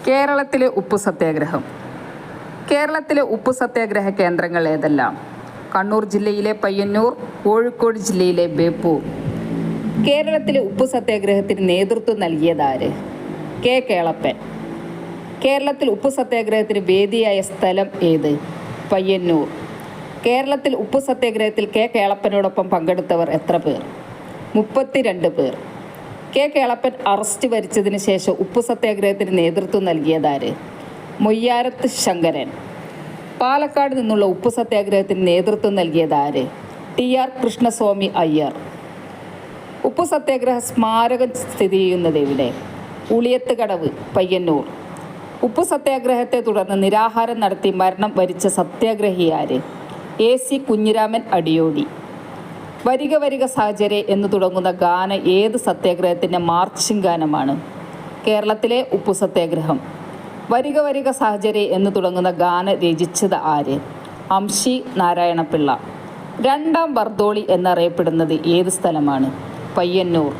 കേരളത്തിലെ ഉപ്പു സത്യാഗ്രഹം. കേരളത്തിലെ ഉപ്പു സത്യാഗ്രഹ കേന്ദ്രങ്ങൾ ഏതെല്ലാം? കണ്ണൂർ ജില്ലയിലെ പയ്യന്നൂർ, കോഴിക്കോട് ജില്ലയിലെ ബേപ്പൂർ. കേരളത്തിലെ ഉപ്പു സത്യാഗ്രഹത്തിന് നേതൃത്വം നൽകിയതാര്? കെ കേളപ്പൻ. കേരളത്തിൽ ഉപ്പു സത്യാഗ്രഹത്തിന് വേദിയായ സ്ഥലം ഏത്? പയ്യന്നൂർ. കേരളത്തിൽ ഉപ്പു സത്യാഗ്രഹത്തിൽ കെ കേളപ്പനോടൊപ്പം പങ്കെടുത്തവർ എത്ര പേർ? 32 പേർ. കെ കേളപ്പൻ അറസ്റ്റ് വരിച്ചതിന് ശേഷം ഉപ്പു സത്യാഗ്രഹത്തിന് നേതൃത്വം നൽകിയതാര്? മൊയ്യാരത്ത് ശങ്കരൻ. പാലക്കാട് നിന്നുള്ള ഉപ്പു സത്യാഗ്രഹത്തിന് നേതൃത്വം നൽകിയതാര്? TR കൃഷ്ണസ്വാമി അയ്യർ. ഉപ്പു സത്യാഗ്രഹ സ്മാരകം സ്ഥിതി ചെയ്യുന്നത് എവിടെ? ഉളിയത്തുകടവ്, പയ്യന്നൂർ. ഉപ്പു സത്യാഗ്രഹത്തെ തുടർന്ന് നിരാഹാരം നടത്തി മരണം വരിച്ച സത്യാഗ്രഹി ആര്? AC കുഞ്ഞിരാമൻ അടിയോടി. വരിക വരിക സാഹചര്യ എന്ന് തുടങ്ങുന്ന ഗാനം ഏത് സത്യാഗ്രഹത്തിൻ്റെ മാർച്ചിങ് ഗാനമാണ്? കേരളത്തിലെ ഉപ്പു സത്യാഗ്രഹം. വരിക വരിക സാഹചര്യ എന്ന് തുടങ്ങുന്ന ഗാനം രചിച്ചത് ആര്? അംശി നാരായണപിള്ള. രണ്ടാം വർദോളി എന്നറിയപ്പെടുന്നത് ഏത് സ്ഥലമാണ്? പയ്യന്നൂർ.